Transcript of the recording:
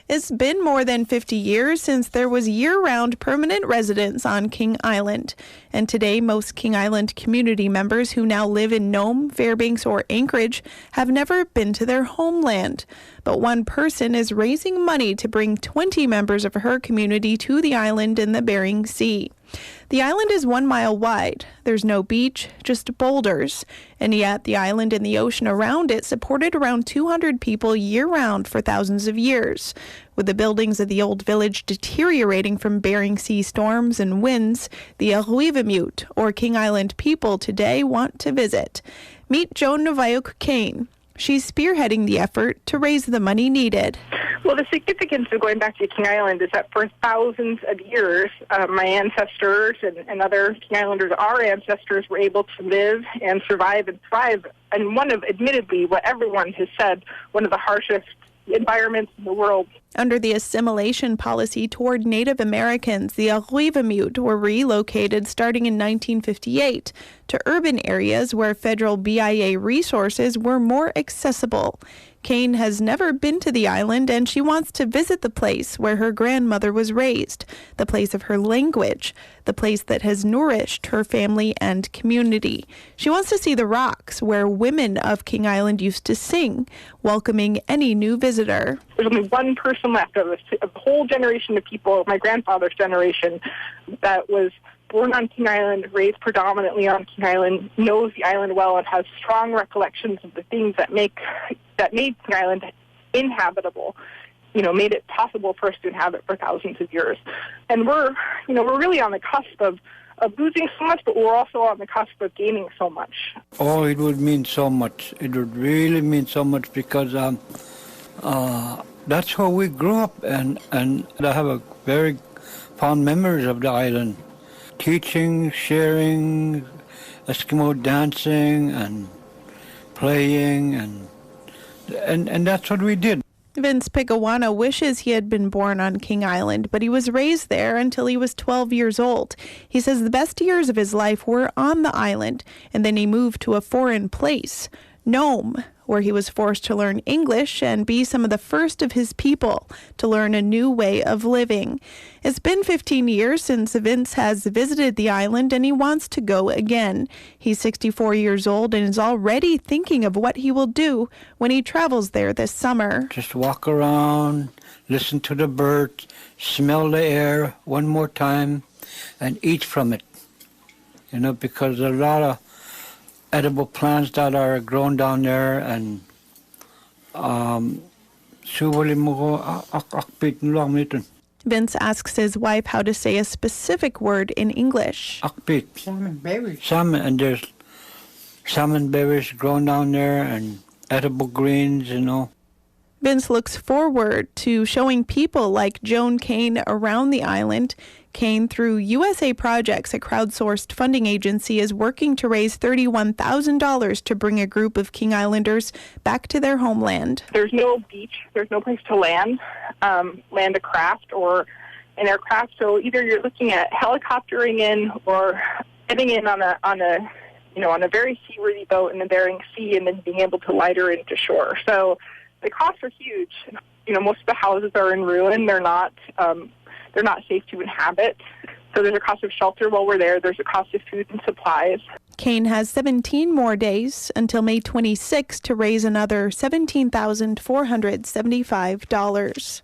It's been more than 50 years since there was year-round permanent residence on King Island. And today, most King Island community members who now live in Nome, Fairbanks, or Anchorage have never been to their homeland. But one person is raising money to bring 20 members of her community to the island in the Bering Sea. The island is 1 mile wide. There's no beach, just boulders. And yet the island and the ocean around it supported around 200 people year-round for thousands of years. With the buildings of the old village deteriorating from Bering Sea storms and winds, the Ugiuvaŋmiuguruŋa, or King Island people today want to visit. Meet Joan Kane. She's spearheading the effort to raise the money needed. Well, the significance of going back to King Island is that for thousands of years, my ancestors and other King Islanders, our ancestors, were able to live and survive and thrive in one of, admittedly, what everyone has said, one of the harshest environments in the world. Under the assimilation policy toward Native Americans, the Ugiuvaŋmiuguruŋa were relocated starting in 1958 to urban areas where federal BIA resources were more accessible. Kane has never been to the island, and she wants to visit the place where her grandmother was raised, the place of her language, the place that has nourished her family and community. She wants to see the rocks where women of King Island used to sing, welcoming any new visitor. There's only one person left of a whole generation of people, my grandfather's generation, that was born on King Island, raised predominantly on King Island, knows the island well, and has strong recollections of the things that made King Island inhabitable, made it possible for us to inhabit for thousands of years. And we're really on the cusp of losing so much, but we're also on the cusp of gaining so much. Oh, it would mean so much. It would really mean so much because that's where we grew up, and I have a very fond memories of the island. Teaching, sharing, Eskimo dancing, and playing, and that's what we did. Vince Pigawana wishes he had been born on King Island, but he was raised there until he was 12 years old. He says the best years of his life were on the island, and then he moved to a foreign place, Nome, where he was forced to learn English and be some of the first of his people to learn a new way of living. It's been 15 years since Vince has visited the island, and he wants to go again. He's 64 years old and is already thinking of what he will do when he travels there this summer. Just walk around, listen to the birds, smell the air one more time, and eat from it. Because a lot of edible plants that are grown down there, and Vince asks his wife how to say a specific word in English. Salmon berries. Salmon, and there's salmon berries grown down there, and edible greens, Vince looks forward to showing people like Joan Kane around the island. Kane, through USA Projects, a crowdsourced funding agency, is working to raise $31,000 to bring a group of King Islanders back to their homeland. There's no beach. There's no place to land a craft or an aircraft. So either you're looking at helicoptering in or getting in on a very seaworthy boat in the Bering Sea, and then being able to lighter into shore. So the costs are huge. Most of the houses are in ruin. They're not safe to inhabit. So there's a cost of shelter while we're there. There's a cost of food and supplies. Kane has 17 more days until May 26 to raise another $17,475.